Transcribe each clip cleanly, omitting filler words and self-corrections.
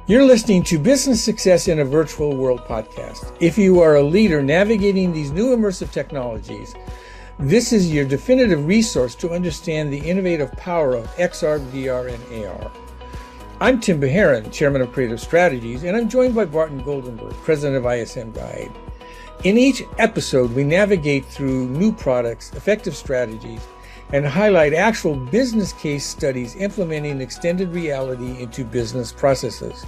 You're listening to Business Success in a Virtual World podcast. If you are a leader navigating these new immersive technologies, this is your definitive resource to understand the innovative power of XR, VR, and AR. I'm Tim Beharon, Chairman of Creative Strategies, and I'm joined by Barton Goldenberg, President of ISM Guide. In each episode, we navigate through new products, effective strategies, and highlight actual business case studies implementing extended reality into business processes.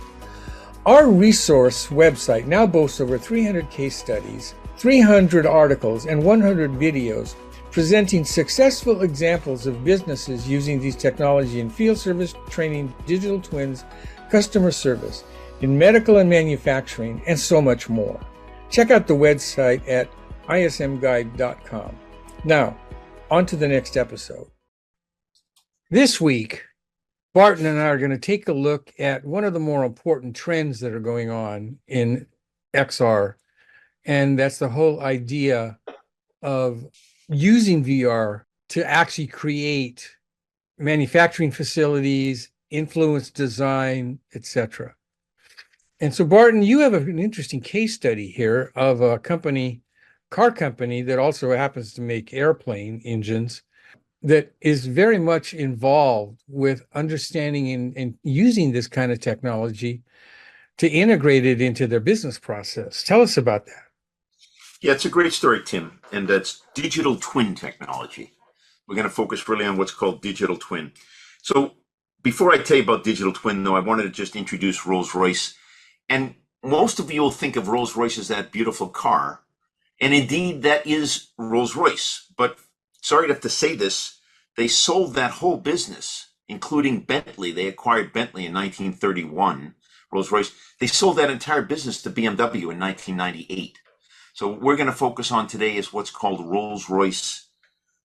Our resource website now boasts over 300 case studies, 300 articles, and 100 videos presenting successful examples of businesses using these technology in field service, training, digital twins, customer service, in medical and manufacturing, and so much more. Check out the website at ismguide.com. Now, on to the next episode. This week, Barton and I are going to take a look at one of the more important trends that are going on in XR, and that's the whole idea of using VR to actually create manufacturing facilities, influence design, etc. And so, Barton, you have an interesting case study here of a car company that also happens to make airplane engines that is very much involved with understanding and using this kind of technology to integrate it into their business process. Tell us about that. Yeah, it's a great story, Tim, and that's digital twin technology. We're going to focus really on what's called digital twin. So before I tell you about digital twin, though, I wanted to just introduce Rolls-Royce. And most of you will think of Rolls-Royce as that beautiful car. And indeed, that is Rolls-Royce. But sorry to have to say this, they sold that whole business, including Bentley. They acquired Bentley in 1931, Rolls-Royce. They sold that entire business to BMW in 1998. So what we're going to focus on today is what's called Rolls-Royce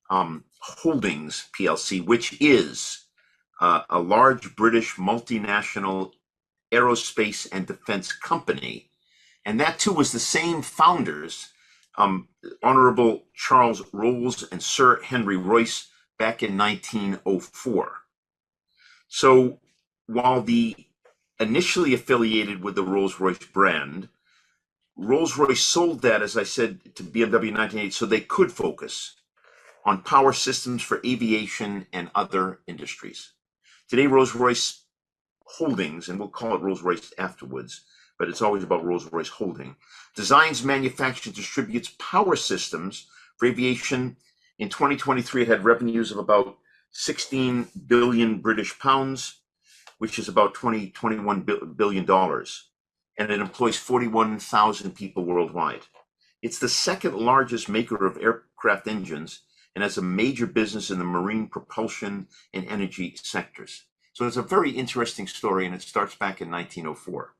Holdings, PLC, which is a large British multinational aerospace and defense company. And that, too, was the same founders, Honorable Charles Rolls and Sir Henry Royce, back in 1904. So while the initially affiliated with the Rolls-Royce brand, Rolls-Royce sold that, as I said, to BMW in 1988 so they could focus on power systems for aviation and other industries. Today, Rolls-Royce Holdings, and we'll call it Rolls-Royce afterwards, but it's always about Rolls-Royce Holding, designs, manufactures, distributes power systems for aviation. In 2023, it had revenues of about 16 billion British pounds, which is about $21 billion. And it employs 41,000 people worldwide. It's the second largest maker of aircraft engines and has a major business in the marine propulsion and energy sectors. So it's a very interesting story, and it starts back in 1904.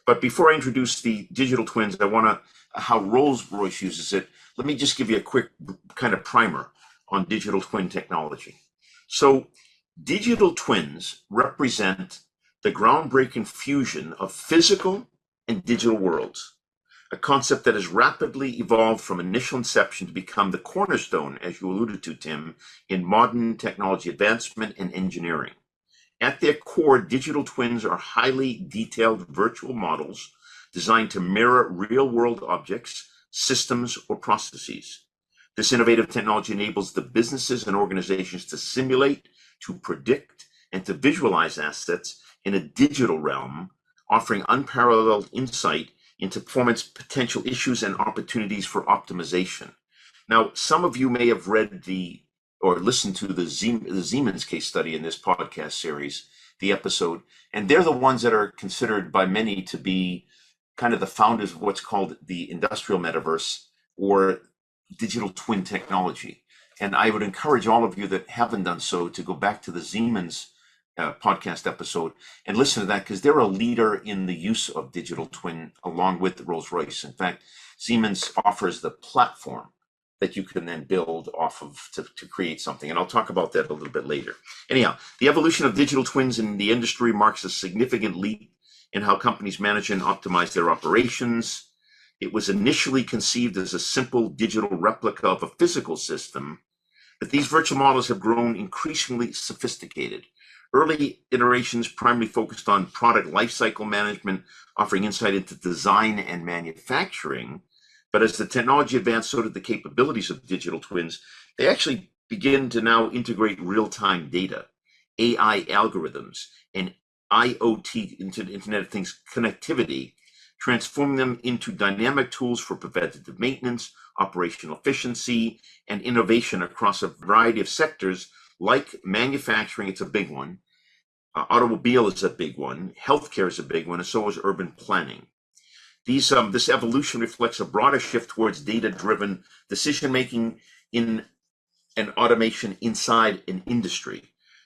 But before I introduce the digital twins, I want to, how Rolls-Royce uses it, let me just give you a quick kind of primer on digital twin technology. So digital twins represent the groundbreaking fusion of physical and digital worlds, a concept that has rapidly evolved from initial inception to become the cornerstone, as you alluded to, Tim, in modern technology advancement and engineering. At their core, digital twins are highly detailed virtual models designed to mirror real-world objects, systems, or processes. This innovative technology enables the businesses and organizations to simulate, to predict, and to visualize assets in a digital realm, offering unparalleled insight into performance, potential issues, and opportunities for optimization. Now, some of you may have read or listened to the Siemens case study in this podcast series, the episode, and they're the ones that are considered by many to be kind of the founders of what's called the industrial metaverse or digital twin technology. And I would encourage all of you that haven't done so to go back to the Siemens podcast episode and listen to that, because they're a leader in the use of digital twin along with Rolls-Royce. In fact, Siemens offers the platform that you can then build off of to create something. And I'll talk about that a little bit later. Anyhow, the evolution of digital twins in the industry marks a significant leap in how companies manage and optimize their operations. It was initially conceived as a simple digital replica of a physical system, but these virtual models have grown increasingly sophisticated, Early iterations primarily focused on product lifecycle management, offering insight into design and manufacturing. But as the technology advanced, so did the capabilities of digital twins. They actually begin to now integrate real-time data, AI algorithms, and IoT, Internet of Things connectivity, transforming them into dynamic tools for preventative maintenance, operational efficiency, and innovation across a variety of sectors like manufacturing. It's a big one. Automobile is a big one. Healthcare is a big one, and so is urban planning. This evolution reflects a broader shift towards data-driven decision-making in and automation inside an industry.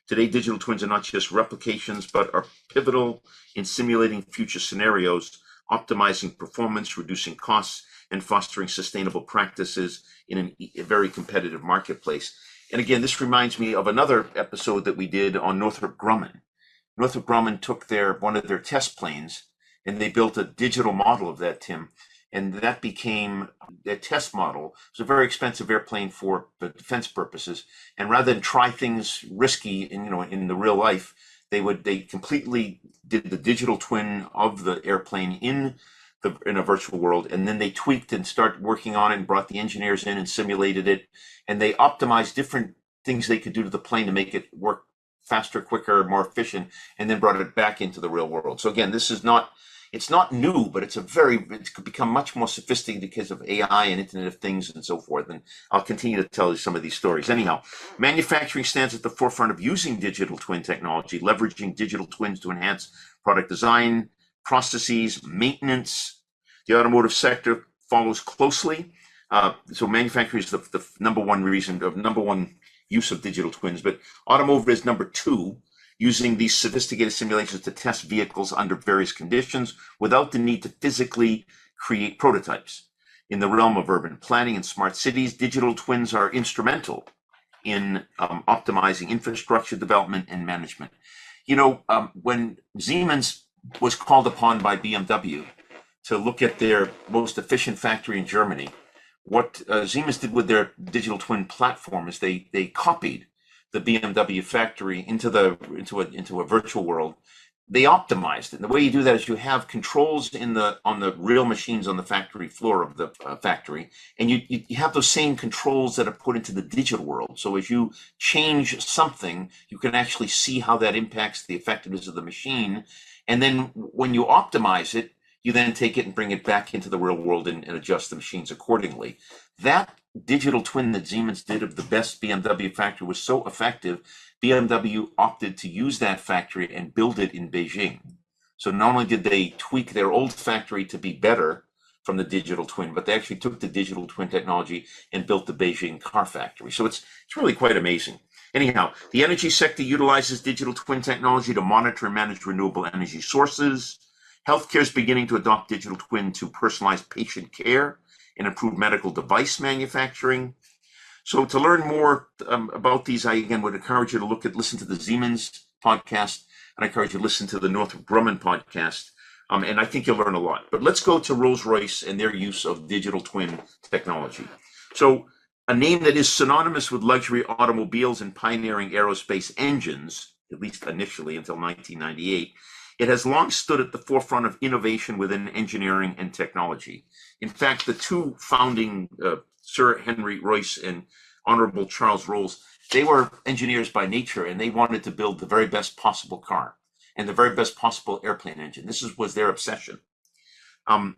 Today, digital twins are not just replications, but are pivotal in simulating future scenarios, optimizing performance, reducing costs, and fostering sustainable practices in a very competitive marketplace. And again, this reminds me of another episode that we did on Northrop Grumman. Northrop Grumman took one of their test planes, and they built a digital model of that, Tim. And that became their test model. It was a very expensive airplane for the defense purposes. And rather than try things risky in the real life, they completely did the digital twin of the airplane in a virtual world, and then they tweaked and started working on it and brought the engineers in and simulated it, and they optimized different things they could do to the plane to make it work faster, quicker, more efficient, and then brought it back into the real world. So again, it's not new, but it's could become much more sophisticated because of AI and Internet of Things and so forth. And I'll continue to tell you some of these stories. Anyhow, manufacturing stands at the forefront of using digital twin technology, leveraging digital twins to enhance product design, processes, maintenance. The automotive sector follows closely. So manufacturing is the number one use of digital twins, but automotive is number two, using these sophisticated simulations to test vehicles under various conditions without the need to physically create prototypes. In the realm of urban planning and smart cities, digital twins are instrumental in optimizing infrastructure development and management. When Siemens was called upon by BMW to look at their most efficient factory in Germany, what Siemens did with their digital twin platform is they copied the BMW factory into a virtual world. They optimized it. And the way you do that is you have controls on the real machines on the factory floor of the factory, and you have those same controls that are put into the digital world. So as you change something, you can actually see how that impacts the effectiveness of the machine. And then when you optimize it, you then take it and bring it back into the real world and adjust the machines accordingly. That digital twin that Siemens did of the best BMW factory was so effective, BMW opted to use that factory and build it in Beijing. So not only did they tweak their old factory to be better from the digital twin, but they actually took the digital twin technology and built the Beijing car factory. So it's really quite amazing. Anyhow, the energy sector utilizes digital twin technology to monitor and manage renewable energy sources. Healthcare is beginning to adopt digital twin to personalize patient care and improve medical device manufacturing. So to learn more about these, I again would encourage you to listen to the Siemens podcast, and I encourage you to listen to the Northrop Grumman podcast. And I think you'll learn a lot. But let's go to Rolls-Royce and their use of digital twin technology. So a name that is synonymous with luxury automobiles and pioneering aerospace engines, at least initially until 1998, it has long stood at the forefront of innovation within engineering and technology. In fact, the two founding Sir Henry Royce and Honorable Charles Rolls, they were engineers by nature, and they wanted to build the very best possible car and the very best possible airplane engine. Was their obsession. So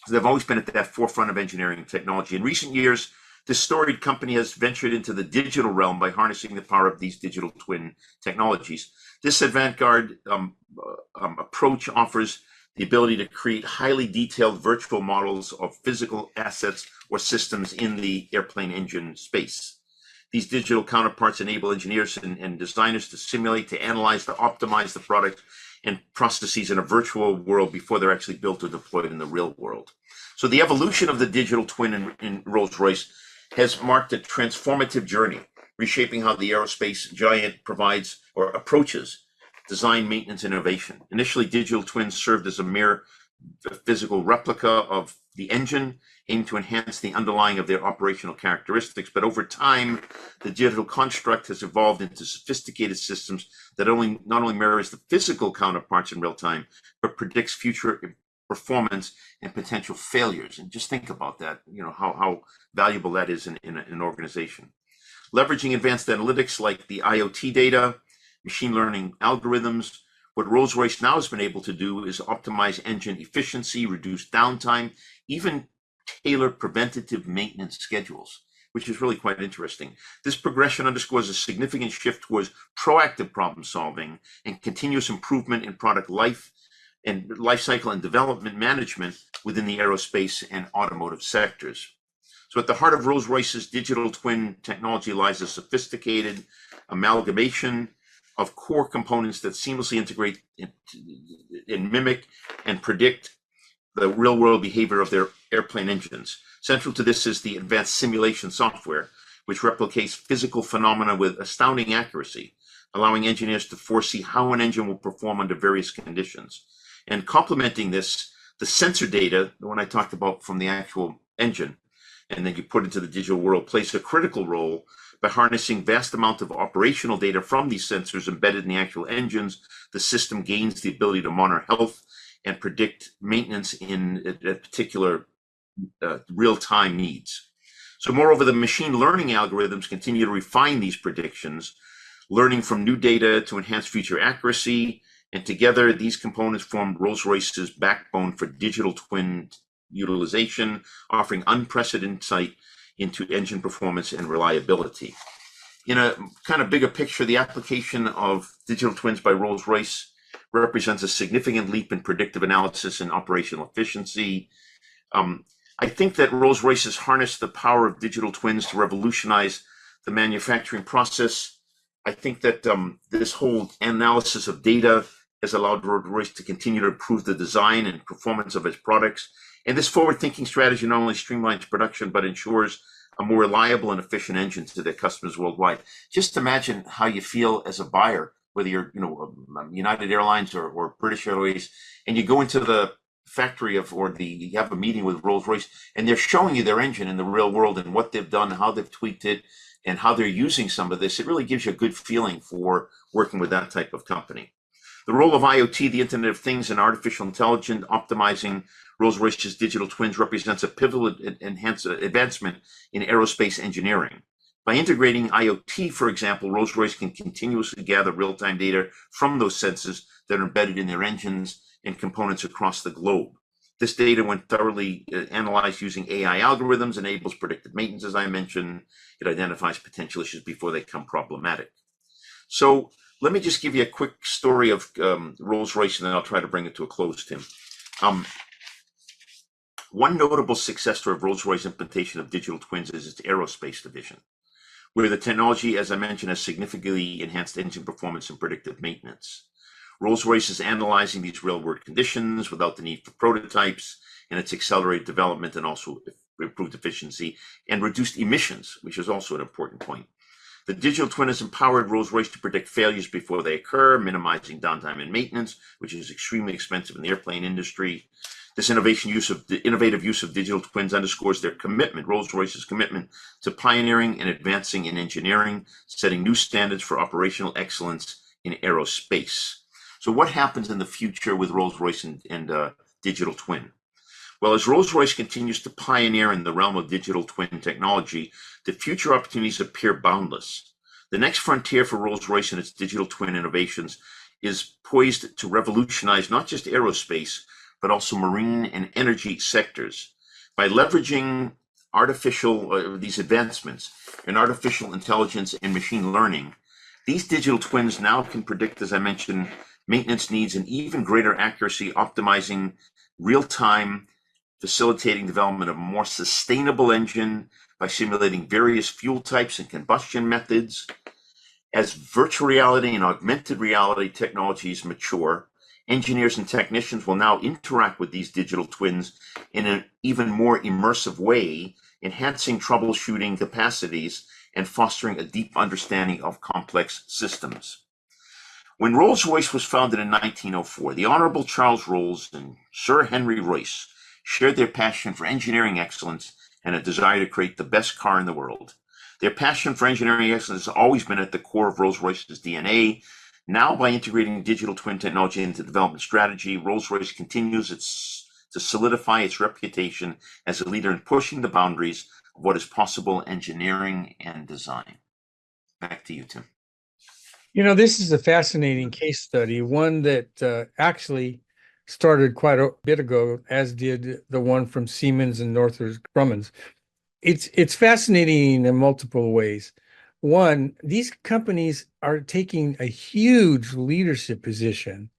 they've always been at that forefront of engineering and technology. In recent years, this storied company has ventured into the digital realm by harnessing the power of these digital twin technologies. This avant-garde approach offers the ability to create highly detailed virtual models of physical assets or systems in the airplane engine space. These digital counterparts enable engineers and designers to simulate, to analyze, to optimize the product and processes in a virtual world before they're actually built or deployed in the real world. So the evolution of the digital twin in Rolls-Royce has marked a transformative journey, reshaping how the aerospace giant provides or approaches design, maintenance, and innovation. Initially, digital twins served as a mere physical replica of the engine, aim to enhance the underlying of their operational characteristics. But over time, the digital construct has evolved into sophisticated systems that not only mirrors the physical counterparts in real time, but predicts future performance and potential failures. And just think about that, how valuable that is in an organization. Leveraging advanced analytics like the IoT data, machine learning algorithms, what Rolls-Royce now has been able to do is optimize engine efficiency, reduce downtime, even tailor preventative maintenance schedules, which is really quite interesting. This progression underscores a significant shift towards proactive problem solving and continuous improvement in product life cycle and development management within the aerospace and automotive sectors. So at the heart of Rolls-Royce's digital twin technology lies a sophisticated amalgamation of core components that seamlessly integrate and mimic and predict the real-world behavior of their airplane engines. Central to this is the advanced simulation software, which replicates physical phenomena with astounding accuracy, allowing engineers to foresee how an engine will perform under various conditions. And complementing this, the sensor data, the one I talked about from the actual engine, and then you put into the digital world, plays a critical role by harnessing vast amount of operational data from these sensors embedded in the actual engines. The system gains the ability to monitor health and predict maintenance in a particular real-time needs. So moreover, the machine learning algorithms continue to refine these predictions, learning from new data to enhance future accuracy. And together, these components form Rolls-Royce's backbone for digital twin utilization, offering unprecedented insight into engine performance and reliability. In a kind of bigger picture, the application of digital twins by Rolls-Royce represents a significant leap in predictive analysis and operational efficiency. I think that Rolls-Royce has harnessed the power of digital twins to revolutionize the manufacturing process. I think that this whole analysis of data has allowed Rolls-Royce to continue to improve the design and performance of its products. And this forward-thinking strategy not only streamlines production, but ensures a more reliable and efficient engine to their customers worldwide. Just imagine how you feel as a buyer, whether you're, United Airlines or British Airways, and you go into the factory you have a meeting with Rolls-Royce, and they're showing you their engine in the real world and what they've done, how they've tweaked it, and how they're using some of this. It really gives you a good feeling for working with that type of company. The role of IoT, the Internet of Things, and artificial intelligence optimizing Rolls-Royce's digital twins represents a pivotal advancement in aerospace engineering. By integrating IoT, for example, Rolls-Royce can continuously gather real-time data from those sensors that are embedded in their engines and components across the globe. This data, when thoroughly analyzed using AI algorithms, enables predictive maintenance, as I mentioned. It identifies potential issues before they become problematic. So let me just give you a quick story of Rolls-Royce, and then I'll try to bring it to a close, Tim. One notable success story of Rolls-Royce implementation of digital twins is its aerospace division, where the technology, as I mentioned, has significantly enhanced engine performance and predictive maintenance. Rolls-Royce is analyzing these real-world conditions without the need for prototypes, and it's accelerated development and also improved efficiency and reduced emissions, which is also an important point. The digital twin has empowered Rolls-Royce to predict failures before they occur, minimizing downtime and maintenance, which is extremely expensive in the airplane industry. This innovative use of digital twins underscores their commitment, Rolls-Royce's commitment, to pioneering and advancing in engineering, setting new standards for operational excellence in aerospace. So what happens in the future with Rolls-Royce and digital twin? Well, as Rolls-Royce continues to pioneer in the realm of digital twin technology, the future opportunities appear boundless. The next frontier for Rolls-Royce and its digital twin innovations is poised to revolutionize not just aerospace, but also marine and energy sectors. By leveraging these advancements in artificial intelligence and machine learning, these digital twins now can predict, as I mentioned, maintenance needs and even greater accuracy, optimizing real-time, facilitating development of a more sustainable engine by simulating various fuel types and combustion methods. As virtual reality and augmented reality technologies mature, engineers and technicians will now interact with these digital twins in an even more immersive way, enhancing troubleshooting capacities and fostering a deep understanding of complex systems. When Rolls-Royce was founded in 1904, the Honorable Charles Rolls and Sir Henry Royce shared their passion for engineering excellence and a desire to create the best car in the world. Their passion for engineering excellence has always been at the core of Rolls-Royce's DNA. Now, by integrating digital twin technology into development strategy, Rolls-Royce continues to solidify its reputation as a leader in pushing the boundaries of what is possible engineering and design. Back to you, Tim. This is a fascinating case study, one that actually started quite a bit ago, as did the one from Siemens and Northrop Grumman. It's fascinating in multiple ways. One, these companies are taking a huge leadership position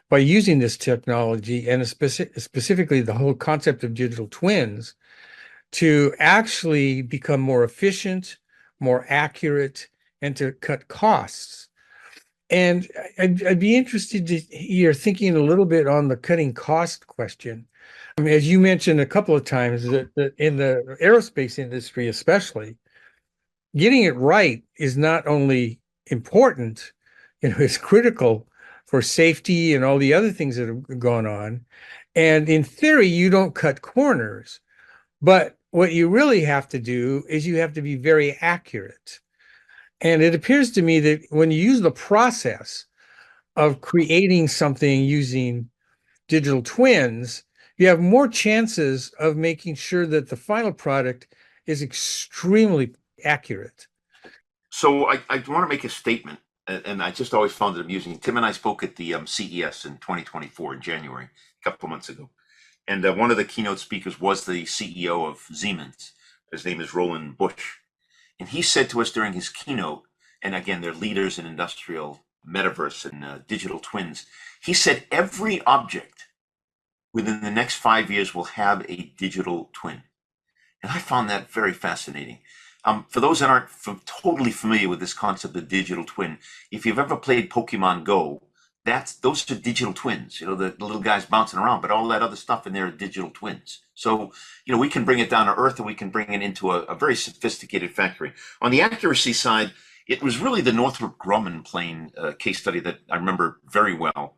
by using this technology and specifically the whole concept of digital twins to actually become more efficient, more accurate, and to cut costs. And I'd be interested to hear thinking a little bit on the cutting cost question. I mean, as you mentioned a couple of times, that in the aerospace industry, especially, getting it right is not only important, it's critical for safety and all the other things that have gone on. And in theory, you don't cut corners, but what you really have to do is you have to be very accurate. And it appears to me that when you use the process of creating something using digital twins, you have more chances of making sure that the final product is extremely accurate. So I want to make a statement, and I just always found it amusing. Tim and I spoke at the CES in 2024 in January, a couple of months ago. And one of the keynote speakers was the CEO of Siemens. His name is Roland Busch. And he said to us during his keynote, and again, they're leaders in industrial metaverse and digital twins. He said every object within the next 5 years will have a digital twin. And I found that very fascinating. For those that aren't totally familiar with this concept of digital twin, if you've ever played Pokemon Go, those are digital twins. The little guys bouncing around, but all that other stuff in there are digital twins. So, we can bring it down to earth, and we can bring it into a very sophisticated factory. On the accuracy side, it was really the Northrop Grumman plane case study that I remember very well.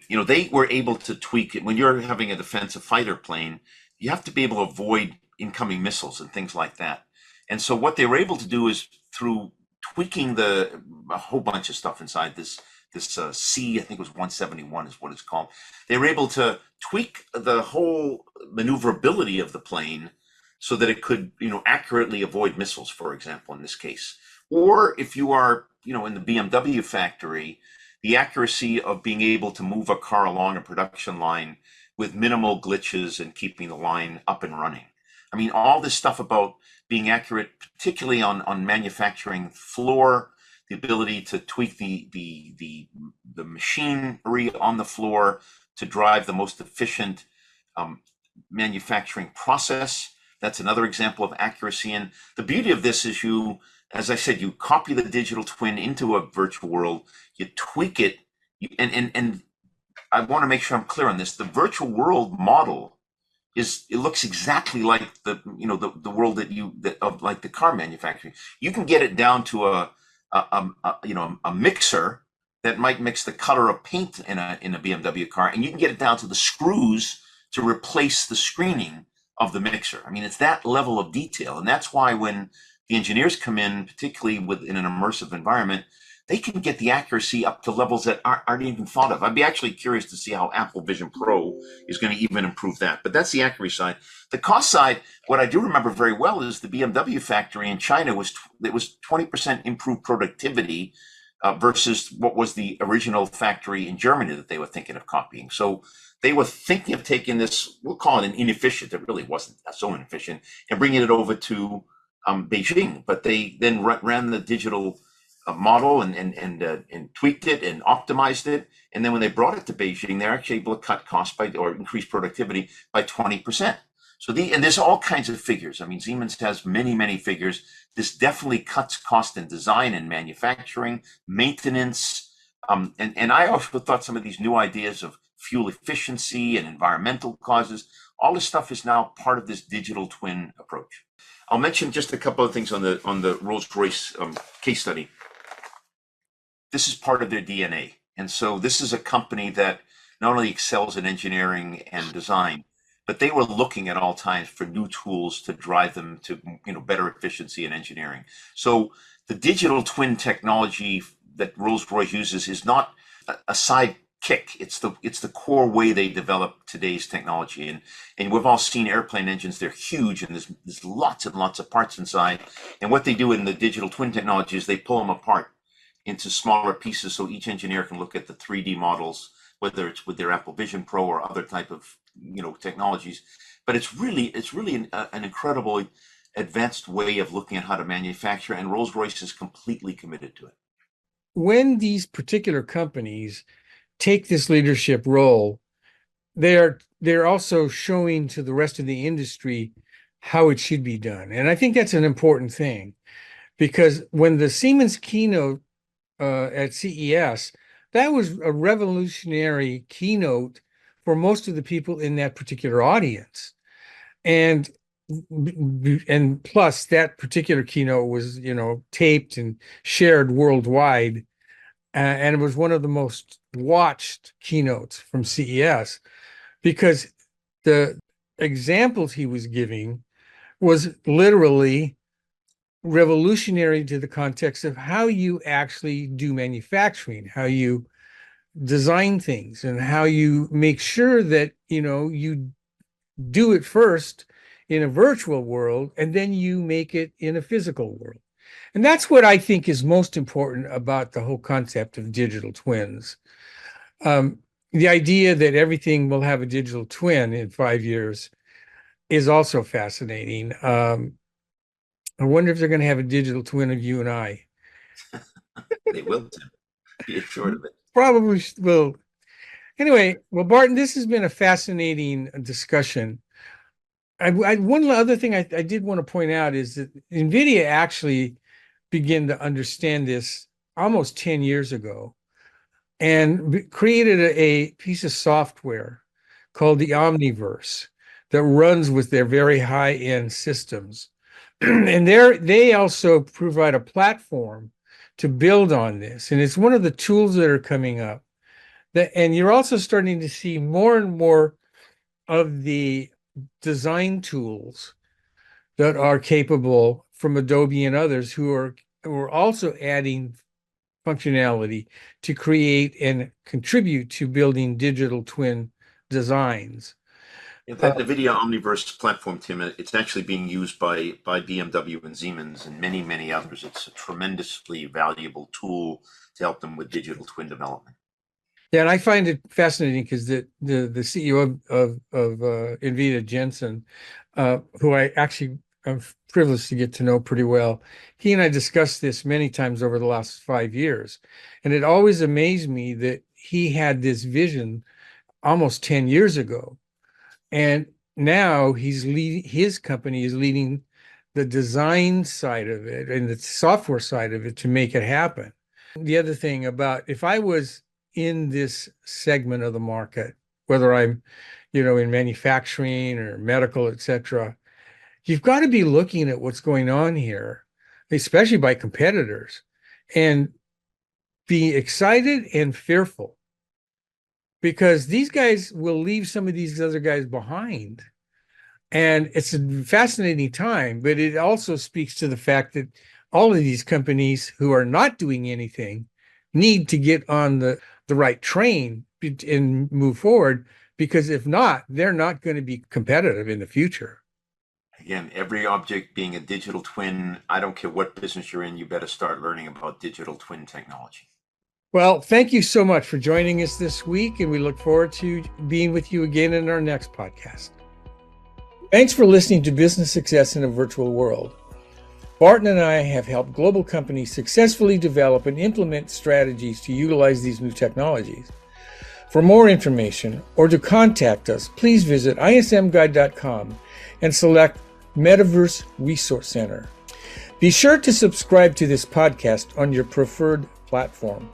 They were able to tweak it. When you're having a defensive fighter plane, you have to be able to avoid incoming missiles and things like that. And so what they were able to do is through tweaking a whole bunch of stuff inside this C, I think it was 171 is what it's called. They were able to tweak the whole maneuverability of the plane so that it could, accurately avoid missiles, for example, in this case. Or if you are, in the BMW factory, the accuracy of being able to move a car along a production line with minimal glitches and keeping the line up and running. I mean, all this stuff about being accurate, particularly on manufacturing floor, the ability to tweak the machinery on the floor to drive the most efficient manufacturing process. That's another example of accuracy. And the beauty of this is as I said, you copy the digital twin into a virtual world, you tweak it, and I want to make sure I'm clear on this. The virtual world model it looks exactly like the world of like the car manufacturing. You can get it down to a mixer that might mix the color of paint in a BMW car, and you can get it down to the screws to replace the screening of the mixer. I mean, it's that level of detail, and that's why when the engineers come in, particularly within an immersive environment, they can get the accuracy up to levels that aren't even thought of. I'd be actually curious to see how Apple Vision Pro is going to even improve that. But that's the accuracy side. The cost side, what I do remember very well is the BMW factory in China was 20% improved productivity versus what was the original factory in Germany that they were thinking of copying. So they were thinking of taking this, we'll call it an inefficient, it really wasn't so inefficient, and bringing it over to Beijing. But they then ran the digital model and tweaked it and optimized it. And then when they brought it to Beijing, they're actually able to cut costs or increase productivity by 20%. So and there's all kinds of figures. I mean, Siemens has many, many figures. This definitely cuts cost in design and manufacturing, maintenance. And I also thought some of these new ideas of fuel efficiency and environmental causes, all this stuff is now part of this digital twin approach. I'll mention just a couple of things on the Rolls-Royce case study. This is part of their DNA. And so this is a company that not only excels in engineering and design, but they were looking at all times for new tools to drive them to, better efficiency in engineering. So the digital twin technology that Rolls-Royce uses is not a side kick. It's the core way they develop today's technology. And we've all seen airplane engines. They're huge, and there's lots and lots of parts inside. And what they do in the digital twin technology is they pull them apart into smaller pieces, so each engineer can look at the 3D models, whether it's with their Apple Vision Pro or other type of technologies. But it's really an incredibly advanced way of looking at how to manufacture, and Rolls-Royce is completely committed to it. When these particular companies take this leadership role, they're also showing to the rest of the industry how it should be done. And I think that's an important thing, because when the Siemens keynote at CES, that was a revolutionary keynote for most of the people in that particular audience. And plus that particular keynote was, taped and shared worldwide. And it was one of the most watched keynotes from CES, because the examples he was giving was literally revolutionary to the context of how you actually do manufacturing, how you design things, and how you make sure that, you do it first in a virtual world, and then you make it in a physical world. And that's what I think is most important about the whole concept of digital twins. The idea that everything will have a digital twin in 5 years is also fascinating. I wonder if they're going to have a digital twin of you and I. They will, Tim. Be assured of it. Probably will. Anyway, well, Barton, this has been a fascinating discussion. One other thing I did want to point out is that NVIDIA actually began to understand this almost 10 years ago, and created a piece of software called the Omniverse that runs with their very high-end systems. And they also provide a platform to build on this. And it's one of the tools that are coming up. And you're also starting to see more and more of the design tools that are capable from Adobe and others who are also adding functionality to create and contribute to building digital twin designs. That NVIDIA Omniverse platform, Tim, it's actually being used by BMW and Siemens and many, many others. It's a tremendously valuable tool to help them with digital twin development. Yeah, and I find it fascinating because the CEO of NVIDIA, Jensen, who I actually am privileged to get to know pretty well, he and I discussed this many times over the last 5 years. And it always amazed me that he had this vision almost 10 years ago. And now his company is leading the design side of it and the software side of it to make it happen. The other thing about, if I was in this segment of the market, whether I'm, in manufacturing or medical, etc., you've got to be looking at what's going on here, especially by competitors, and be excited and fearful, because these guys will leave some of these other guys behind. And it's a fascinating time, but it also speaks to the fact that all of these companies who are not doing anything need to get on the right train and move forward, because if not, they're not going to be competitive in the future. Again, every object being a digital twin, I don't care what business you're in, you better start learning about digital twin technology. Well, thank you so much for joining us this week, and we look forward to being with you again in our next podcast. Thanks for listening to Business Success in a Virtual World. Barton and I have helped global companies successfully develop and implement strategies to utilize these new technologies. For more information or to contact us, please visit ismguide.com and select Metaverse Resource Center. Be sure to subscribe to this podcast on your preferred platform.